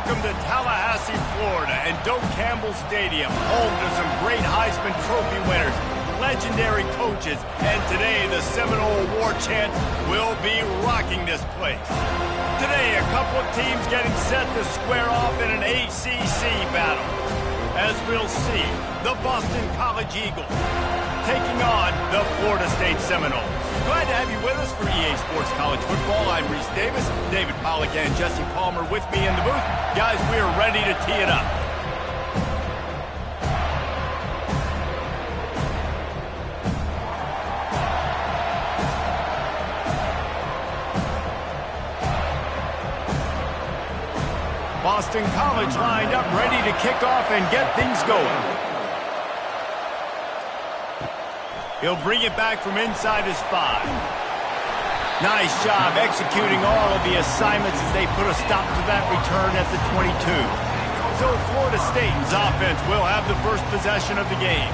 Welcome to Tallahassee, Florida, and Doak Campbell Stadium, home to some great Heisman Trophy winners, legendary coaches, and today the Seminole Award chant will be rocking this place. Today, a couple of teams getting set to square off in an ACC battle. As we'll see, the Boston College Eagles taking on the Florida State Seminoles. Glad to have you with us for EA Sports College Football. I'm Reese Davis, David Pollack and Jesse Palmer with me in the booth. Guys, we are ready to tee it up. Boston College lined up, ready to kick off and get things going. He'll bring it back from inside his 5. Nice job executing all of the assignments as they put a stop to that return at the 22. So Florida State's offense will have the first possession of the game.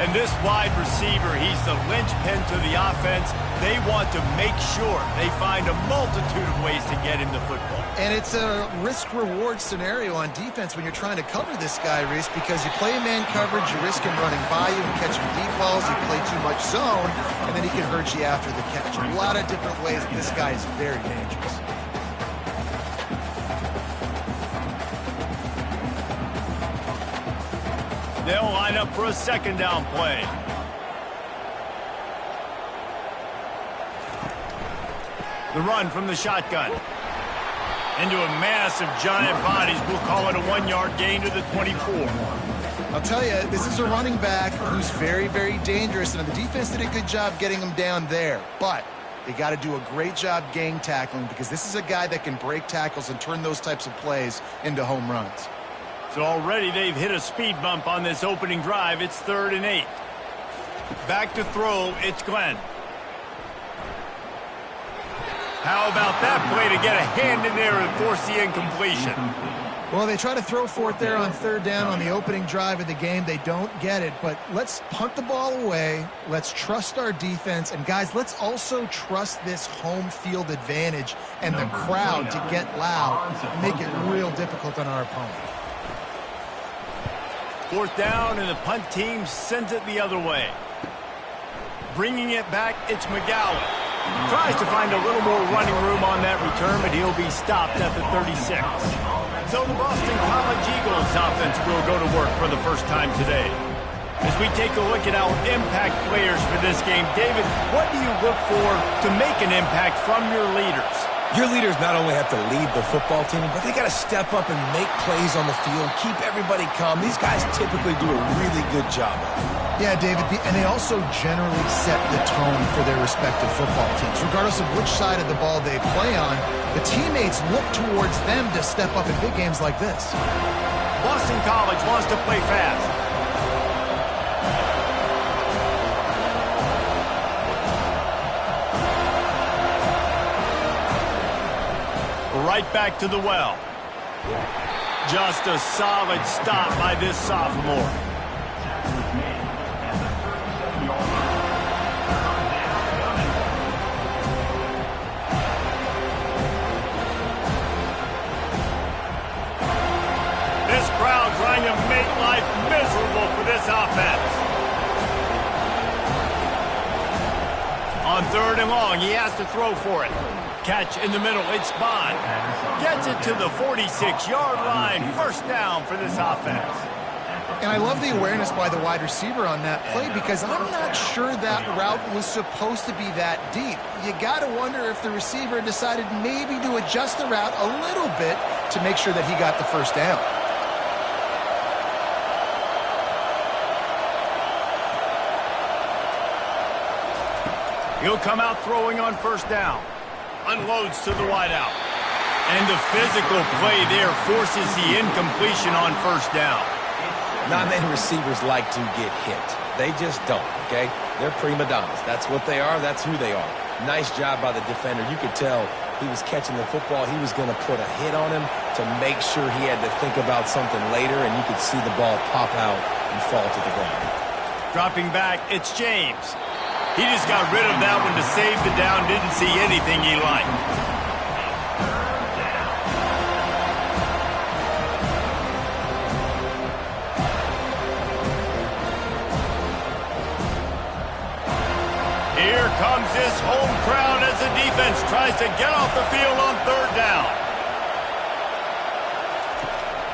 And this wide receiver, he's the linchpin to the offense. They want to make sure they find a multitude of ways to get him the football. And it's a risk-reward scenario on defense when you're trying to cover this guy, Reese, because you play man coverage, you risk him running by you and catching deep balls, you play too much zone, and then he can hurt you after the catch. A lot of different ways. This guy is very dangerous. They'll line up for a second down play. The run from the shotgun. Into a mass of giant bodies. We'll call it a 1-yard gain to the 24. I'll tell you, this is a running back who's very, very dangerous, and the defense did a good job getting him down there. But they got to do a great job gang tackling because this is a guy that can break tackles and turn those types of plays into home runs. So already they've hit a speed bump on this opening drive. It's 3rd and 8. Back to throw, it's Glenn. How about that play to get a hand in there and force the incompletion? Well, they try to throw for it there on 3rd down on the opening drive of the game. They don't get it, but let's punt the ball away. Let's trust our defense. And, guys, let's also trust this home field advantage and the crowd to get loud and make it real difficult on our opponent. 4th down, and the punt team sends it the other way. Bringing it back, it's McGowan. Tries to find a little more running room on that return, but he'll be stopped at the 36. So the Boston College Eagles offense will go to work for the first time today. As we take a look at our impact players for this game, David, what do you look for to make an impact from your leaders? Your leaders not only have to lead the football team, but they got to step up and make plays on the field, keep everybody calm. These guys typically do a really good job of it. Yeah, David, and they also generally set the tone for their respective football teams. Regardless of which side of the ball they play on, the teammates look towards them to step up in big games like this. Boston College wants to play fast. Right back to the well. Just a solid stop by this sophomore. This crowd trying to make life miserable for this offense. On 3rd and long, he has to throw for it. Catch in the middle, it's Bond. Gets it to the 46-yard line. 1st down for this offense. And I love the awareness by the wide receiver on that play because I'm not sure that route was supposed to be that deep. You got to wonder if the receiver decided maybe to adjust the route a little bit to make sure that he got the 1st down. He'll come out throwing on 1st down. Unloads to the wideout. And the physical play there forces the incompletion on 1st down. Not many receivers like to get hit. They just don't, okay? They're prima donnas. That's what they are. That's who they are. Nice job by the defender. You could tell he was catching the football. He was going to put a hit on him to make sure he had to think about something later, and you could see the ball pop out and fall to the ground. Dropping back, it's James. He just got rid of that one to save the down. Didn't see anything he liked. Here comes this home crowd as the defense tries to get off the field on third down.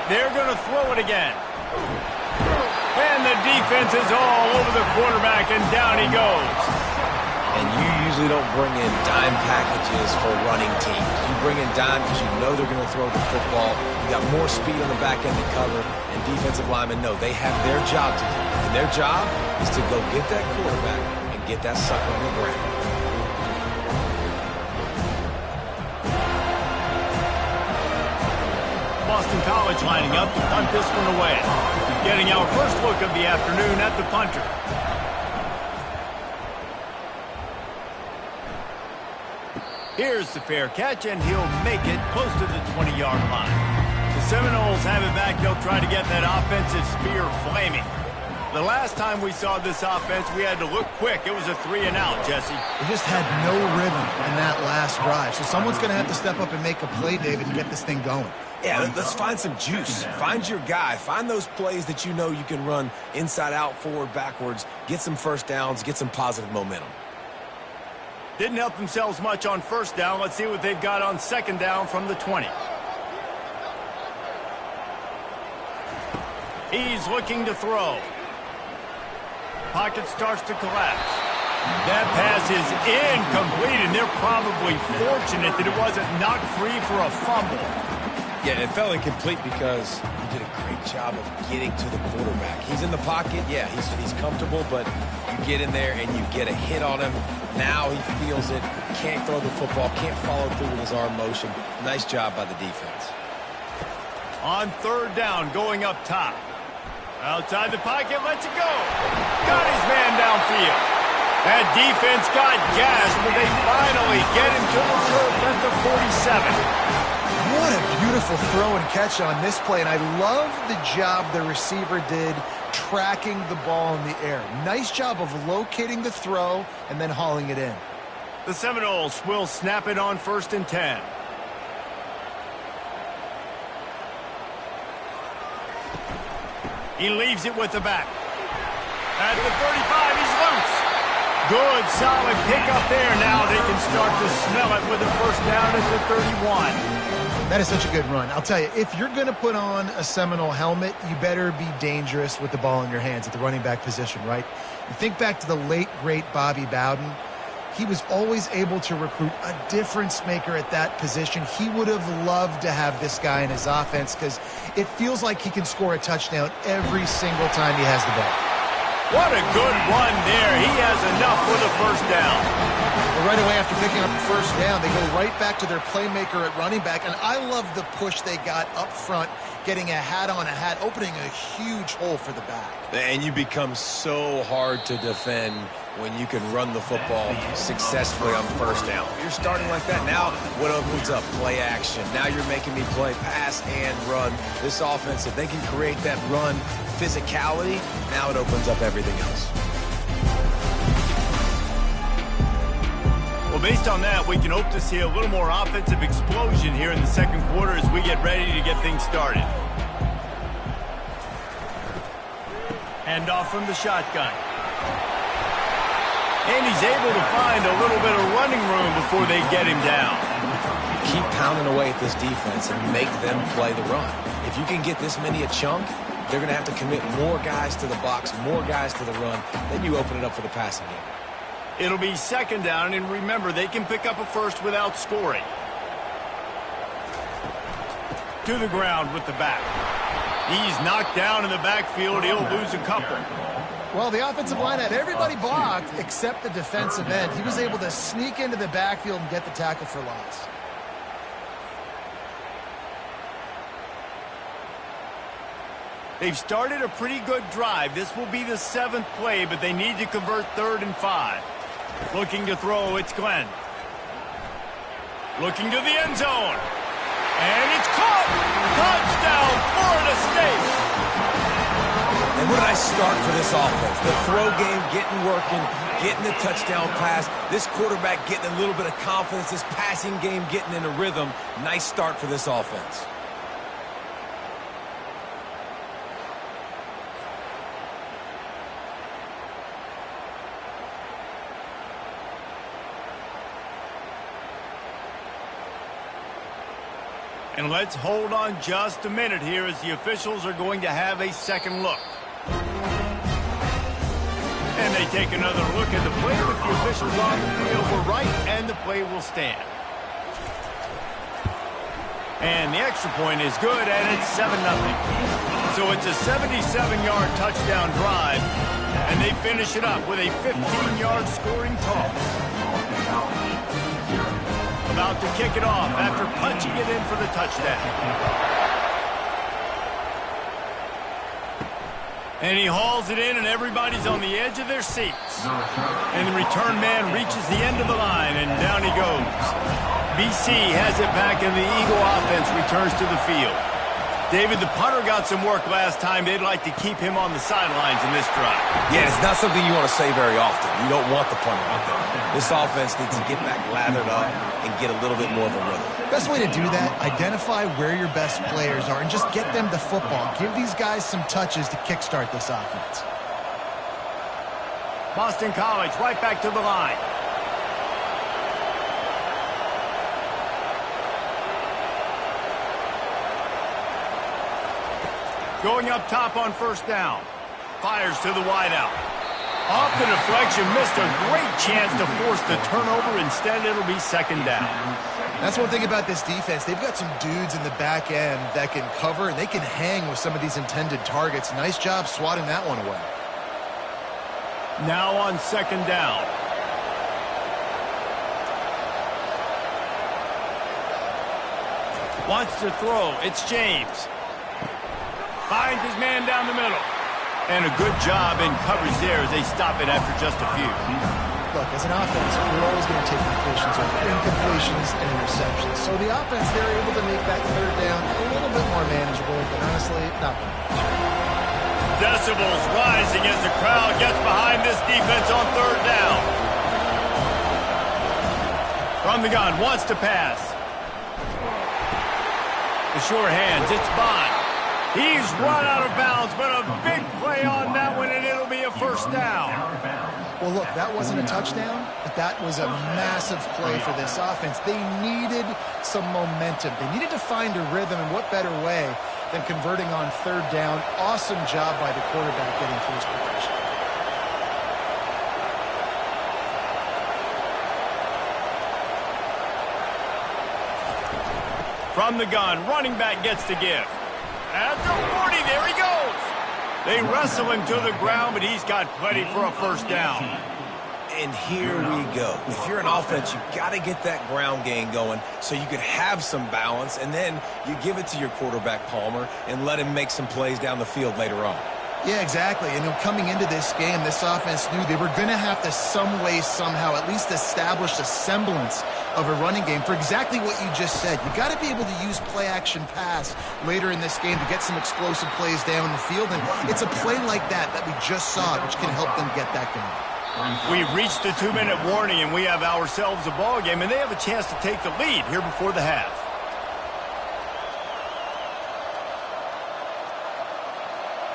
They're going to throw it again. And the defense is all over the quarterback, and down he goes. And you usually don't bring in dime packages for running teams. You bring in dime because you know they're going to throw the football. You got more speed on the back end to cover, and defensive linemen know they have their job to do. And their job is to go get that quarterback and get that sucker on the ground. Boston College lining up to punt this one away. Getting our first look of the afternoon at the punter. Here's the fair catch, and he'll make it close to the 20-yard line. The Seminoles have it back. They'll try to get that offensive spear flaming. The last time we saw this offense, we had to look quick. It was a 3-and-out, Jesse. They just had no rhythm in that last drive. So someone's going to have to step up and make a play, David, and get this thing going. Yeah, let's find some juice. Find your guy. Find those plays that you know you can run inside out, forward, backwards. Get some first downs. Get some positive momentum. Didn't help themselves much on first down. Let's see what they've got on second down from the 20. He's looking to throw. Pocket starts to collapse. That pass is incomplete, and they're probably fortunate that it wasn't knocked free for a fumble. Yeah, it fell incomplete because he did a great job of getting to the quarterback. He's in the pocket. Yeah, he's comfortable, but you get in there and you get a hit on him. Now he feels it. Can't throw the football. Can't follow through with his arm motion. Nice job by the defense. On third down, going up top. Outside the pocket, lets it go. Got his man downfield. That defense got gas, but they finally get him to the turf at the 47. What a beautiful throw and catch on this play, and I love the job the receiver did tracking the ball in the air. Nice job of locating the throw and then hauling it in. The Seminoles will snap it on 1st and 10. He leaves it with the back. At the 35, he's loose. Good, solid pickup there. Now they can start to smell it with a first down at the 31. That is such a good run. I'll tell you, if you're going to put on a Seminole helmet, you better be dangerous with the ball in your hands at the running back position, right? You think back to the late, great Bobby Bowden. He was always able to recruit a difference maker at that position. He would have loved to have this guy in his offense because it feels like he can score a touchdown every single time he has the ball. What a good run there. He has enough for the first down. Well, right away after picking up the first down, they go right back to their playmaker at running back. And I love the push they got up front, getting a hat on a hat, opening a huge hole for the back. And you become so hard to defend when you can run the football successfully on first down. You're starting like that. Now what opens up? Play action. Now you're making me play pass and run. This offense, if they can create that run physicality, now it opens up everything else. Well, based on that, we can hope to see a little more offensive explosion here in the second quarter as we get ready to get things started. Handoff from the shotgun. And he's able to find a little bit of running room before they get him down. Keep pounding away at this defense and make them play the run. If you can get this many a chunk, they're going to have to commit more guys to the box, more guys to the run. Then you open it up for the passing game. It'll be second down, and remember, they can pick up a first without scoring. To the ground with the back. He's knocked down in the backfield. He'll lose a couple. Well, the offensive line had everybody blocked except the defensive end. He was able to sneak into the backfield and get the tackle for loss. They've started a pretty good drive. This will be the 7th play, but they need to convert 3rd and 5. Looking to throw, it's Glenn. Looking to the end zone. And it's caught! Touchdown, Florida State! And what a nice start for this offense. The throw game getting working, getting the touchdown pass. This quarterback getting a little bit of confidence. This passing game getting in a rhythm. Nice start for this offense. And let's hold on just a minute here as the officials are going to have a second look. And they take another look at the play with the officials on the field were right, and the play will stand. And the extra point is good, and it's 7-0. So it's a 77-yard touchdown drive, and they finish it up with a 15-yard scoring toss. About to kick it off after punching it in for the touchdown. And he hauls it in, and everybody's on the edge of their seats. And the return man reaches the end of the line, and down he goes. BC has it back, and the Eagle offense returns to the field. David, the punter got some work last time. They'd like to keep him on the sidelines in this drive. Yeah, it's not something you want to say very often. You don't want the punter out there. This offense needs to get back lathered up and get a little bit more of a rhythm. Best way to do that, identify where your best players are and just get them the football. Give these guys some touches to kickstart this offense. Boston College right back to the line. Going up top on first down. Fires to the wideout. Off the deflection, missed a great chance to force the turnover. Instead, it'll be second down. That's one thing about this defense. They've got some dudes in the back end that can cover, and they can hang with some of these intended targets. Nice job swatting that one away. Now on second down. Wants to throw. It's James. Finds his man down the middle. And a good job in coverage there as they stop it after just a few. Look, as an offense, we're always going to take completions over incompletions and interceptions. So the offense, they're able to make that third down a little bit more manageable, but honestly, not much. Decibels rising as the crowd gets behind this defense on third down. From the gun, wants to pass. The sure hands, it's Bond. He's run out of bounds, but a big play on that one, and it'll be a first down. Well, look, that wasn't a touchdown, but that was a massive play for this offense. They needed some momentum. They needed to find a rhythm, and what better way than converting on third down. Awesome job by the quarterback getting through his progression. From the gun, running back gets to give. At the 40, there he goes. They wrestle him to the ground, but he's got plenty for a first down. And here we go. If you're an offense, you got to get that ground game going so you could have some balance, and then you give it to your quarterback, Palmer, and let him make some plays down the field later on. Yeah, exactly. And coming into this game, this offense knew they were going to have to some way, somehow, at least establish a semblance of a running game for exactly what you just said. You got to be able to use play-action pass later in this game to get some explosive plays down the field. And it's a play like that we just saw, which can help them get that going. We've reached the 2-minute warning, and we have ourselves a ball game, and they have a chance to take the lead here before the half.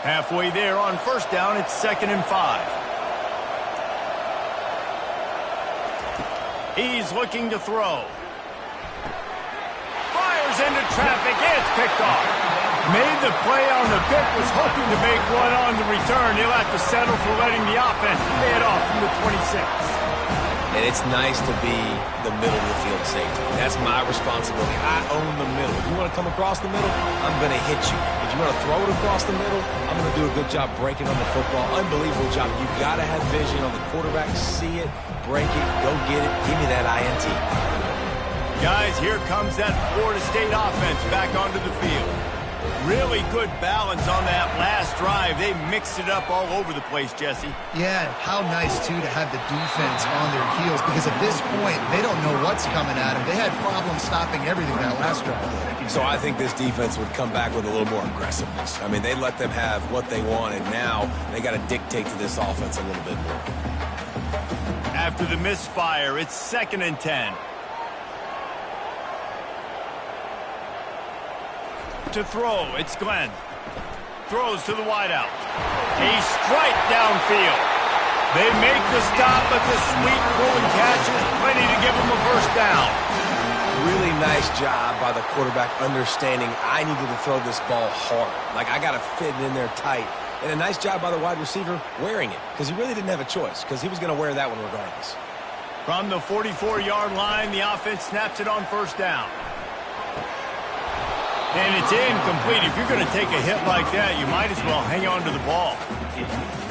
Halfway there on first down, it's 2nd and 5. He's looking to throw. Fires into traffic, it's picked off. Made the play on the pick, was hoping to make one on the return. He'll have to settle for letting the offense pay it off from the 26. And it's nice to be the middle of the field safety. That's my responsibility. I own the middle. If you want to come across the middle, I'm going to hit you. If you want to throw it across the middle, I'm going to do a good job breaking on the football. Unbelievable job. You've got to have vision on the quarterback. See it, break it, go get it. Give me that INT. Guys, here comes that Florida State offense back onto the field. Really good balance on that last drive. They mixed it up all over the place, Jesse. Yeah, how nice, too, to have the defense on their heels, because at this point, they don't know what's coming at them. They had problems stopping everything that last drive. So I think this defense would come back with a little more aggressiveness. I mean, they let them have what they want, and now they got to dictate to this offense a little bit more. After the misfire, it's 2nd and 10. To throw, it's Glenn. Throws to the wideout. A strike downfield. They make the stop, but the sweet pull and catch is plenty to give them a first down. Really nice job by the quarterback understanding I needed to throw this ball hard. Like, I got to fit it in there tight. And a nice job by the wide receiver wearing it, because he really didn't have a choice, because he was going to wear that one regardless. From the 44-yard line, the offense snaps it on first down. And it's incomplete. If you're going to take a hit like that, you might as well hang on to the ball.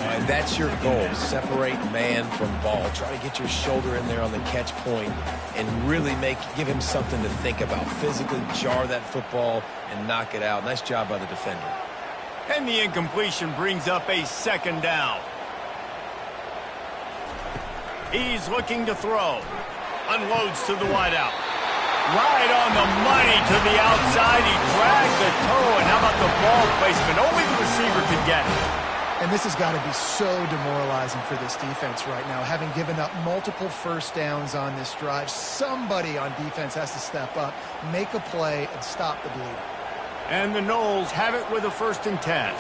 And that's your goal. Separate man from ball. Try to get your shoulder in there on the catch point and really give him something to think about. Physically jar that football and knock it out. Nice job by the defender. And the incompletion brings up a second down. He's looking to throw. Unloads to the wideout. Right on the money to the outside. He dragged the toe. And how about the ball placement? Only the receiver could get it. And this has got to be so demoralizing for this defense right now. Having given up multiple first downs on this drive, somebody on defense has to step up, make a play, and stop the bleeding. And the Noles have it with a 1st and 10.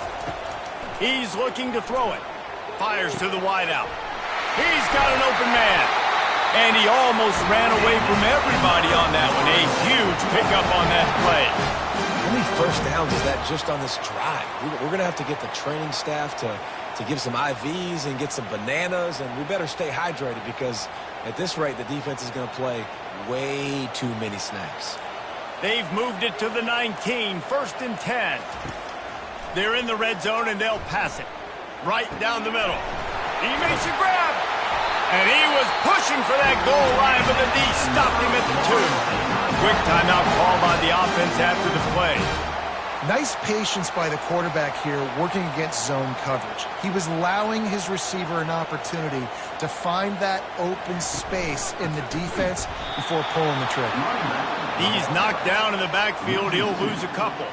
He's looking to throw it. Fires to the wideout. He's got an open man. And he almost ran away from everybody on that one. A huge pickup on that play. How many first downs is that just on this drive? We're going to have to get the training staff to give some IVs and get some bananas, and we better stay hydrated because at this rate, the defense is going to play way too many snaps. They've moved it to the 19, 1st and 10. They're in the red zone, and they'll pass it. Right down the middle. He makes a grab. And he was pushing for that goal line, but the D stopped him at the 2. Quick timeout call by the offense after the play. Nice patience by the quarterback here working against zone coverage. He was allowing his receiver an opportunity to find that open space in the defense before pulling the trigger. He's knocked down in the backfield. He'll lose a couple.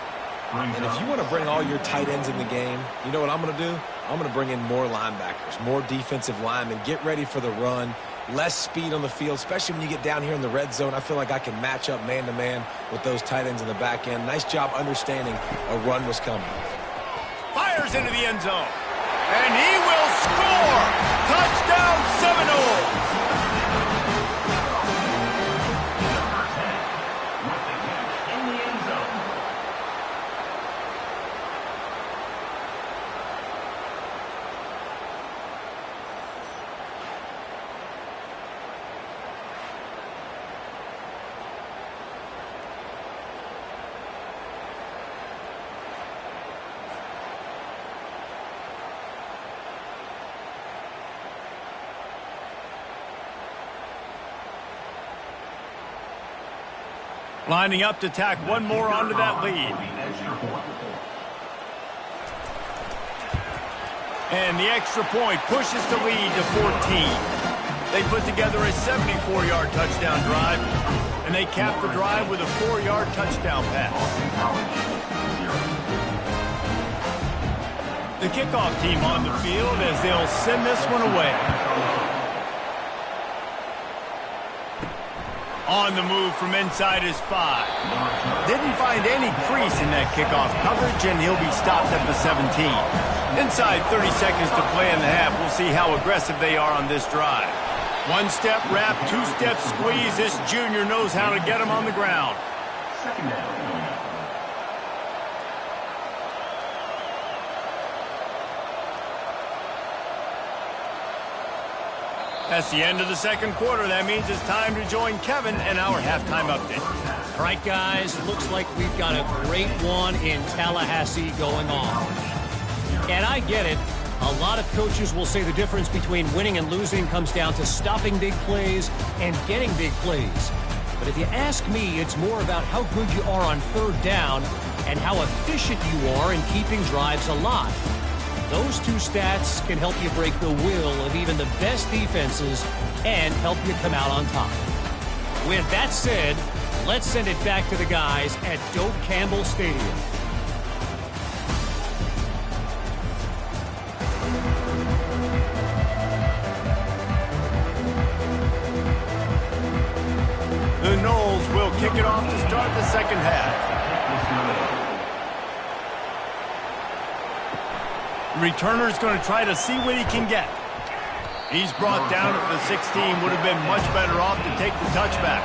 And if you want to bring all your tight ends in the game, you know what I'm going to do? I'm going to bring in more linebackers, more defensive linemen, get ready for the run, less speed on the field, especially when you get down here in the red zone. I feel like I can match up man-to-man with those tight ends in the back end. Nice job understanding a run was coming. Fires into the end zone. And he will score! Touchdown Seminoles! Lining up to tack one more onto that lead. And the extra point pushes the lead to 14. They put together a 74-yard touchdown drive, and they cap the drive with a 4-yard touchdown pass. The kickoff team on the field as they'll send this one away. On the move from inside his 5. Didn't find any crease in that kickoff coverage, and he'll be stopped at the 17. Inside 30 seconds to play in the half. We'll see how aggressive they are on this drive. One-step wrap, two-step squeeze. This junior knows how to get him on the ground. Second down. That's the end of the second quarter. That means it's time to join Kevin and our halftime update. All right, guys, looks like we've got a great one in Tallahassee going on. And I get it. A lot of coaches will say the difference between winning and losing comes down to stopping big plays and getting big plays. But if you ask me, it's more about how good you are on third down and how efficient you are in keeping drives alive. Those two stats can help you break the will of even the best defenses and help you come out on top. With that said, let's send it back to the guys at Doak Campbell Stadium. The Noles will kick it off to start the second half. Returner's going to try to see what he can get. He's brought down at the 16, would have been much better off to take the touchback.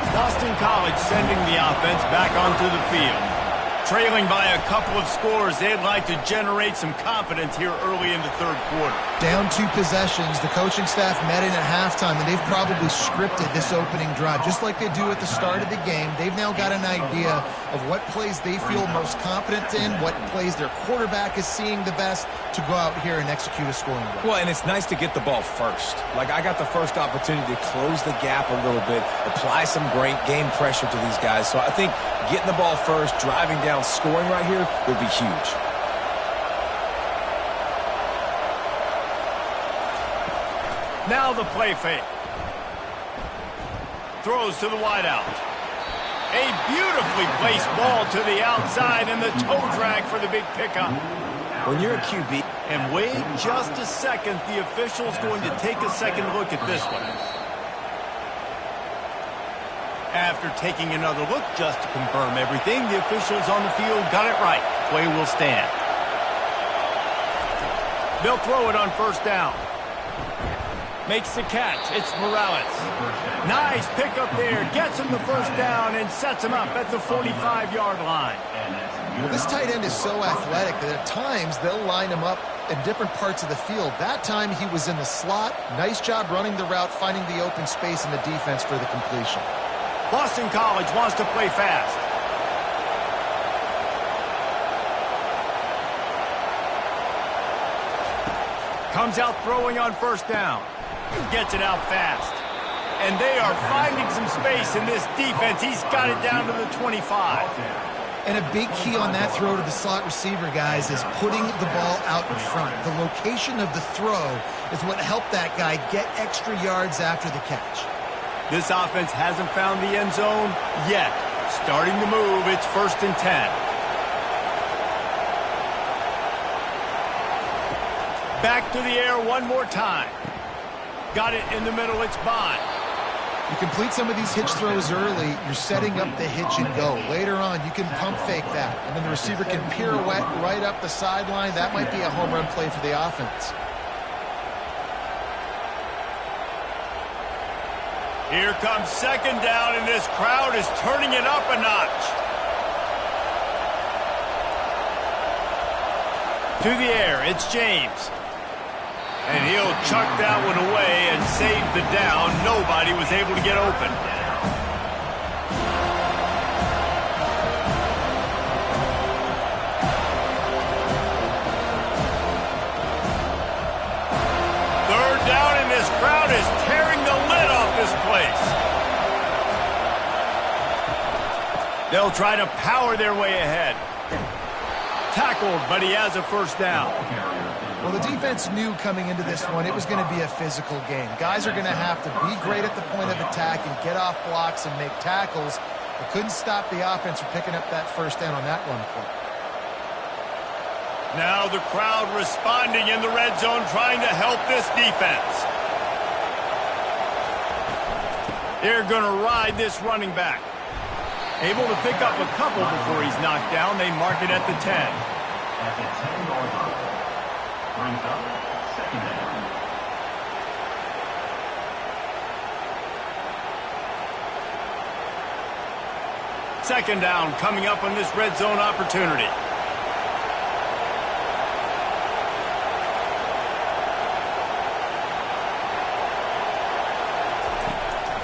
Boston College sending the offense back onto the field. Trailing by a couple of scores, they'd like to generate some confidence here early in the third quarter. Down 2 possessions, the coaching staff met in at halftime, and they've probably scripted this opening drive. Just like they do at the start of the game, they've now got an idea of what plays they feel most confident in, what plays their quarterback is seeing the best to go out here and execute a scoring drive. Well, and it's nice to get the ball first. Like, I got the first opportunity to close the gap a little bit, apply some great game pressure to these guys. So I think getting the ball first, driving down, scoring right here would be huge. Now the play fake. Throws to the wideout. A beautifully placed ball to the outside and the toe drag for the big pickup. When you're a QB. And wait just a second. The official's going to take a second look at this one. After taking another look just to confirm everything, the officials on the field got it right. Play will stand. They'll throw it on first down. Makes the catch. It's Morales. Nice pickup there. Gets him the first down and sets him up at the 45-yard line. Well, this tight end is so athletic that at times they'll line him up in different parts of the field. That time he was in the slot. Nice job running the route, finding the open space in the defense for the completion. Boston College wants to play fast. Comes out throwing on first down. Gets it out fast. And they are finding some space in this defense. He's got it down to the 25. And a big key on that throw to the slot receiver, guys, is putting the ball out in front. The location of the throw is what helped that guy get extra yards after the catch. This offense hasn't found the end zone yet. Starting to move. It's 1st and 10. Back to the air one more time. Got it in the middle. It's Bond. You complete some of these hitch throws early, you're setting up the hitch and go. Later on, you can pump fake that, and then the receiver can pirouette right up the sideline. That might be a home run play for the offense. Here comes second down, and this crowd is turning it up a notch. To the air, it's James. And he'll chuck that one away and save the down. Nobody was able to get open. Third down, and this crowd is tearing the lid off this place. They'll try to power their way ahead. Tackled, but he has a first down. Well, the defense knew coming into this one it was going to be a physical game. Guys are going to have to be great at the point of attack and get off blocks and make tackles. They couldn't stop the offense from picking up that first down on that run play. Now the crowd responding in the red zone, trying to help this defense. They're going to ride this running back. Able to pick up a couple before he's knocked down. They mark it at the 10. At the 10-yard line. Brings up second down. Second down coming up on this red zone opportunity.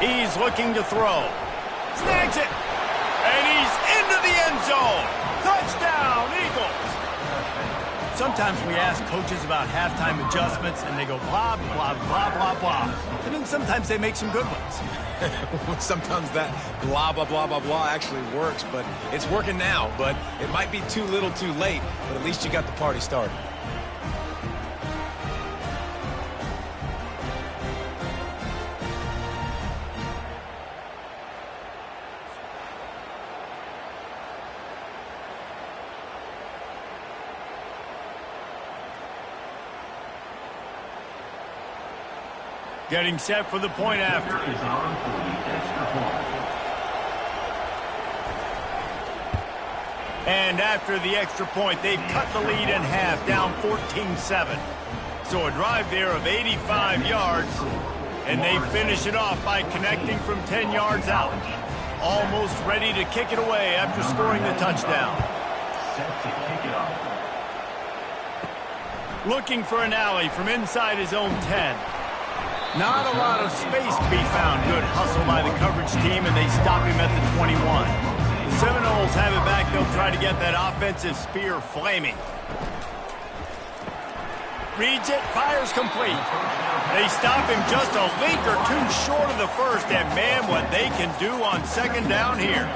He's looking to throw. Snags it. And he's into the end zone. Touchdown, Eagles. Sometimes we ask coaches about halftime adjustments, and they go blah, blah, blah, blah, blah. And then sometimes they make some good ones. Sometimes that blah, blah, blah, blah, blah actually works, but it's working now. But it might be too little too late, but at least you got the party started. Getting set for the point after. Is on for the extra point. And after the extra point, they've cut the lead in half, down 14-7. So a drive there of 85 yards, and they finish it off by connecting from 10 yards out. Almost ready to kick it away after scoring the touchdown. Set to kick it off. Looking for an alley from inside his own 10. Not a lot of space to be found. Good hustle by the coverage team, and they stop him at the 21. The Seminoles have it back. They'll try to get that offensive spear flaming. Reads it, fires complete. They stop him just a link or two short of the first, and man, what they can do on second down here.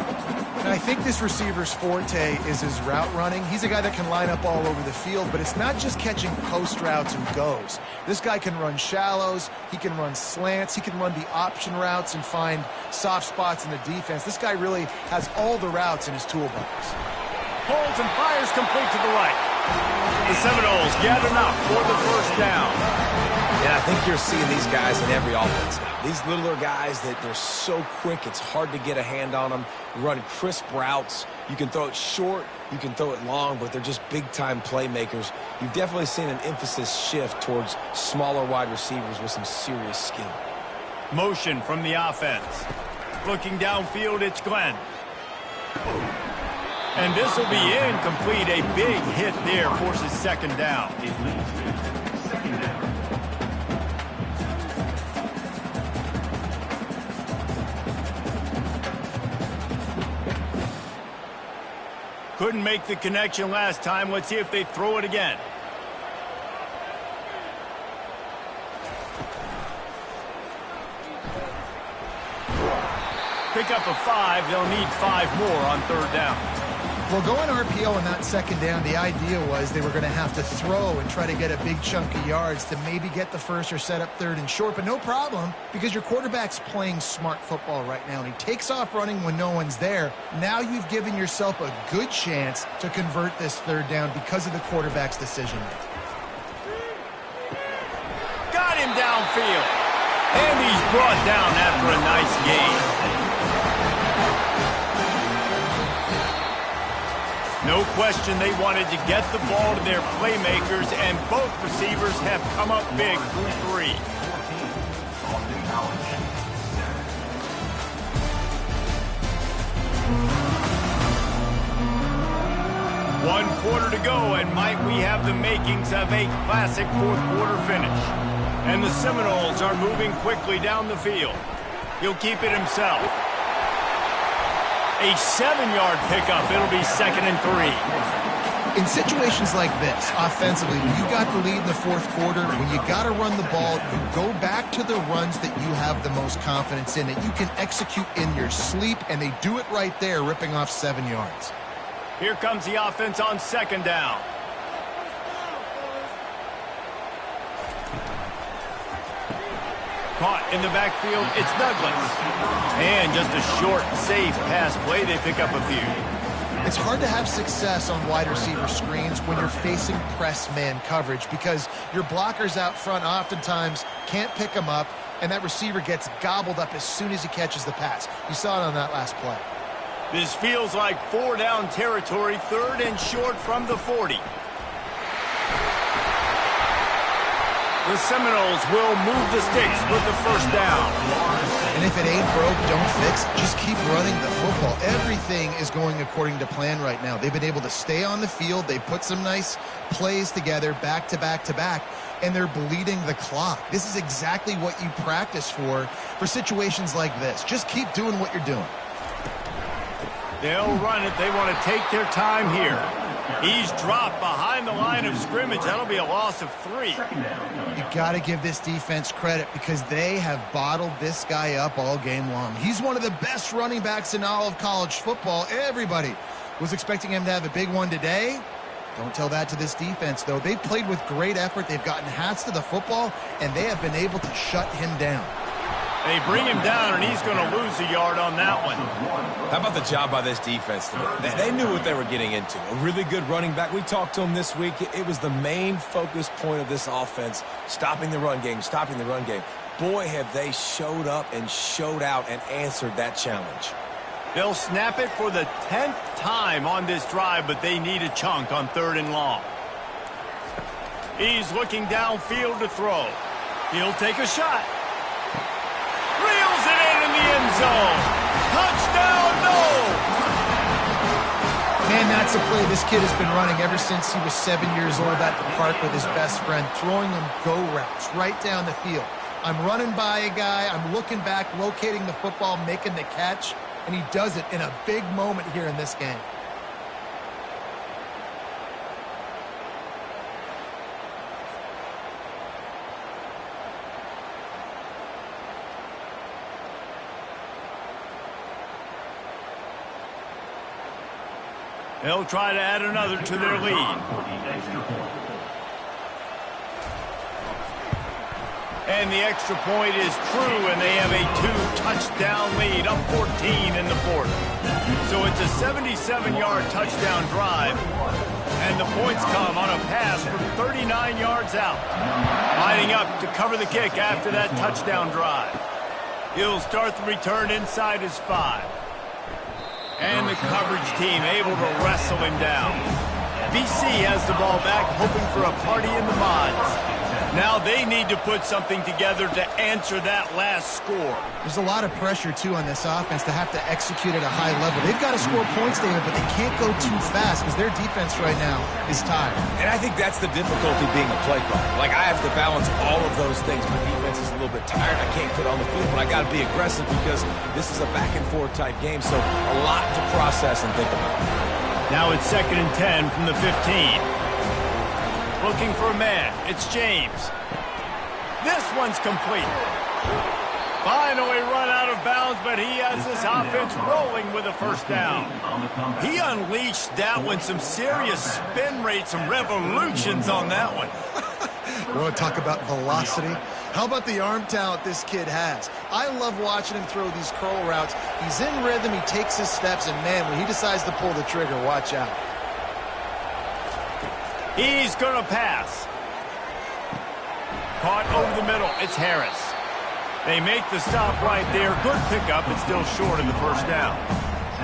And I think this receiver's forte is his route running. He's a guy that can line up all over the field, but it's not just catching post routes and goes. This guy can run shallows, he can run slants, he can run the option routes and find soft spots in the defense. This guy really has all the routes in his toolbox. Holds and fires complete to the right. The Seminoles get enough for the first down. Yeah, I think you're seeing these guys in every offense now. These littler guys that they're so quick, it's hard to get a hand on them. Run crisp routes. You can throw it short, you can throw it long, but they're just big-time playmakers. You've definitely seen an emphasis shift towards smaller wide receivers with some serious skill. Motion from the offense. Looking downfield, it's Glenn. And this will be incomplete. A big hit there forces second down. It leads to second down. Couldn't make the connection last time. Let's see if they throw it again. Pick up a 5. They'll need 5 more on third down. Well, going RPO on that second down, the idea was they were going to have to throw and try to get a big chunk of yards to maybe get the first or set up third and short, but no problem because your quarterback's playing smart football right now, and he takes off running when no one's there. Now you've given yourself a good chance to convert this third down because of the quarterback's decision. Got him downfield. And he's brought down after a nice gain. No question they wanted to get the ball to their playmakers, and both receivers have come up big through 3. 14 on the college. 1 quarter to go, and might we have the makings of a classic fourth quarter finish. And the Seminoles are moving quickly down the field. He'll keep it himself. A 7-yard pickup. It'll be 2nd and 3. In situations like this, offensively, when you got the lead in the fourth quarter, when you got to run the ball, you go back to the runs that you have the most confidence in, that you can execute in your sleep, and they do it right there, ripping off 7 yards. Here comes the offense on second down. Caught in the backfield, it's Douglas. And just a short, safe pass play. They pick up a few. It's hard to have success on wide receiver screens when you're facing press man coverage because your blockers out front oftentimes can't pick them up, and that receiver gets gobbled up as soon as he catches the pass. You saw it on that last play. This feels like 4-down territory, 3rd and short from the 40. The Seminoles will move the sticks with the first down. And if it ain't broke, don't fix it. Just keep running the football. Everything is going according to plan right now. They've been able to stay on the field. They put some nice plays together back to back to back, and they're bleeding the clock. This is exactly what you practice for situations like this. Just keep doing what you're doing. They'll run it. They want to take their time here. He's dropped behind the line of scrimmage. That'll be a loss of 3. You got to give this defense credit because they have bottled this guy up all game long. He's one of the best running backs in all of college football. Everybody was expecting him to have a big one today. Don't tell that to this defense, though. They've played with great effort. They've gotten hats to the football, and they have been able to shut him down. They bring him down, and he's going to lose a yard on that one. How about the job by this defense today? They knew what they were getting into. A really good running back. We talked to him this week. It was the main focus point of this offense, stopping the run game, stopping the run game. Boy, have they showed up and showed out and answered that challenge. They'll snap it for the 10th time on this drive, but they need a chunk on 3rd and long. He's looking downfield to throw. He'll take a shot. Reels it in the end zone. Touchdown, no! Man, that's a play this kid has been running ever since he was 7 years old at the park with his best friend, throwing him go routes right down the field. I'm running by a guy, I'm looking back, locating the football, making the catch, and he does it in a big moment here in this game. They'll try to add another to their lead. And the extra point is true, and they have a 2-touchdown lead, up 14 in the fourth. So it's a 77-yard touchdown drive, and the points come on a pass from 39 yards out. Lining up to cover the kick after that touchdown drive. He'll start the return inside his 5. And the coverage team able to wrestle him down. BC has the ball back, hoping for a party in the mods. Now they need to put something together to answer that last score. There's a lot of pressure, too, on this offense to have to execute at a high level. They've got to score points, David, but they can't go too fast because their defense right now is tired. And I think that's the difficulty being a play caller. Like, I have to balance all of those things. My defense is a little bit tired. I can't put on the field, but I got to be aggressive because this is a back-and-forth type game, so a lot to process and think about. Now it's 2nd and 10 from the 15. Looking for a man. It's James. This one's complete. Finally run out of bounds, but he has this offense rolling with a first down. He unleashed that one. Some serious spin rates, some revolutions on that one. You want to talk about velocity? How about the arm talent this kid has? I love watching him throw these curl routes. He's in rhythm, he takes his steps, and man, when he decides to pull the trigger, watch out. He's going to pass. Caught over the middle. It's Harris. They make the stop right there. Good pickup, but still short of the first down.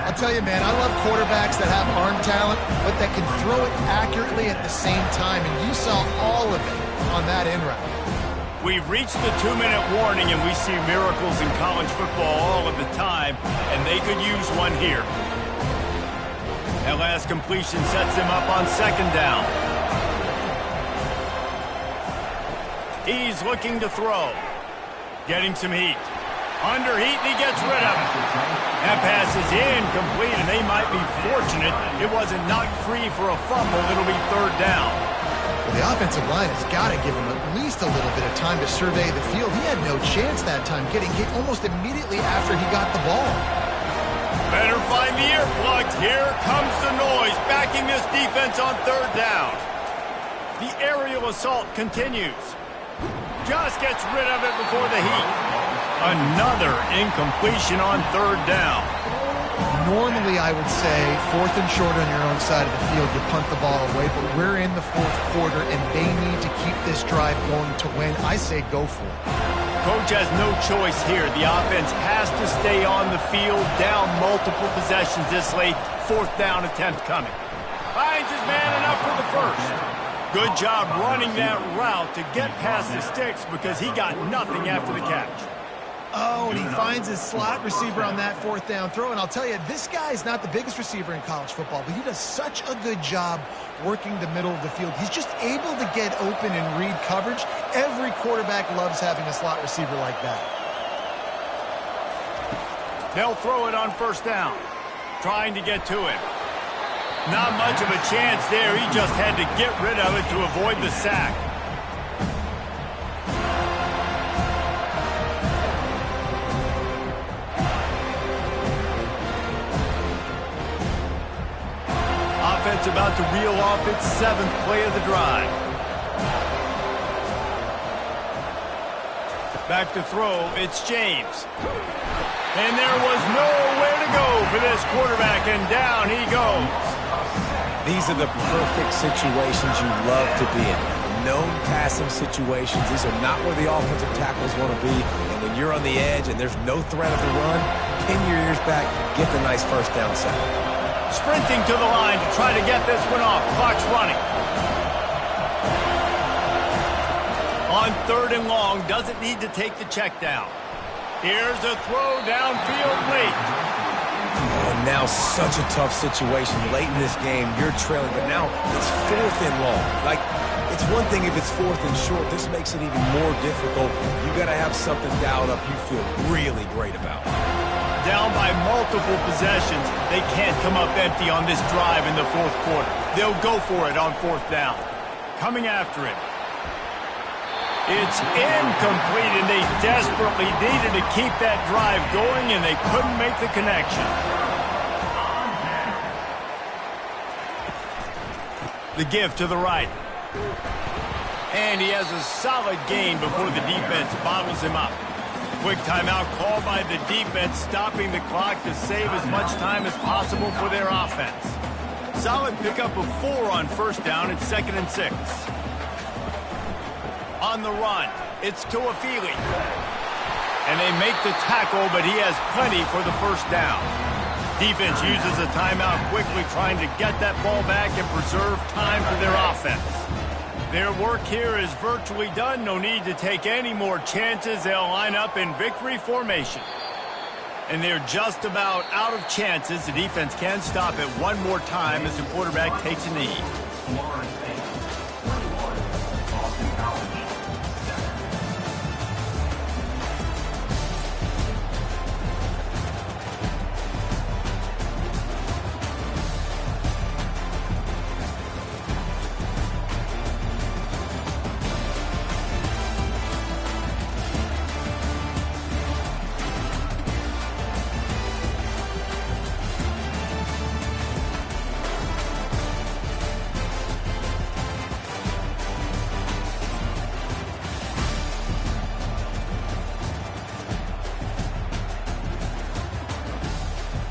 I'll tell you, man, I love quarterbacks that have arm talent, but that can throw it accurately at the same time, and you saw all of it on that in route. We've reached the 2-minute warning, and we see miracles in college football all of the time, and they could use one here. That last completion sets them up on 2nd down. He's looking to throw. Getting some heat. Under heat, and he gets rid of it. That pass is incomplete, and they might be fortunate it wasn't knocked free for a fumble. It'll be 3rd down. Well, the offensive line has got to give him at least a little bit of time to survey the field. He had no chance that time, getting hit almost immediately after he got the ball. Better find the earplugs. Here comes the noise, backing this defense on 3rd down. The aerial assault continues. Just gets rid of it before the heat. Another incompletion on 3rd down. Normally, I would say 4th and short on your own side of the field, you punt the ball away, but we're in the 4th quarter, and they need to keep this drive going to win. I say go for it. Coach has no choice here. The offense has to stay on the field, down multiple possessions this late. 4th down attempt coming. Finds his man enough for the first. Good job running that route to get past the sticks because he got nothing after the catch. Oh, and he finds his slot receiver on that 4th down throw. And I'll tell you, this guy's not the biggest receiver in college football, but he does such a good job working the middle of the field. He's just able to get open and read coverage. Every quarterback loves having a slot receiver like that. They'll throw it on 1st down. Trying to get to him. Not much of a chance there. He just had to get rid of it to avoid the sack. Offense about to reel off its 7th play of the drive. Back to throw, it's James. And there was nowhere to go for this quarterback, and down he goes. These are the perfect situations you love to be in. Known passing situations. These are not where the offensive tackles want to be. And when you're on the edge and there's no threat of the run, pin your ears back, get the nice 1st down sack. Sprinting to the line to try to get this one off. Clock's running. On 3rd and long, doesn't need to take the check down. Here's a throw downfield late. And now such a tough situation. Late in this game, you're trailing, but now it's 4th and long. Like, it's one thing if it's 4th and short. This makes it even more difficult. You got to have something dialed up you feel really great about. Down by multiple possessions, they can't come up empty on this drive in the 4th quarter. They'll go for it on 4th down. Coming after it. It's incomplete, and they desperately needed to keep that drive going, and they couldn't make the connection. The give to the right. And he has a solid gain before the defense bottles him up. Quick timeout called by the defense, stopping the clock to save as much time as possible for their offense. Solid pickup of 4 on 1st down. It's 2nd and 6. On the run, it's Tuafili. And they make the tackle, but he has plenty for the 1st down. Defense uses a timeout quickly, trying to get that ball back and preserve time for their offense. Their work here is virtually done. No need to take any more chances. They'll line up in victory formation. And they're just about out of chances. The defense can stop it one more time as the quarterback takes a knee.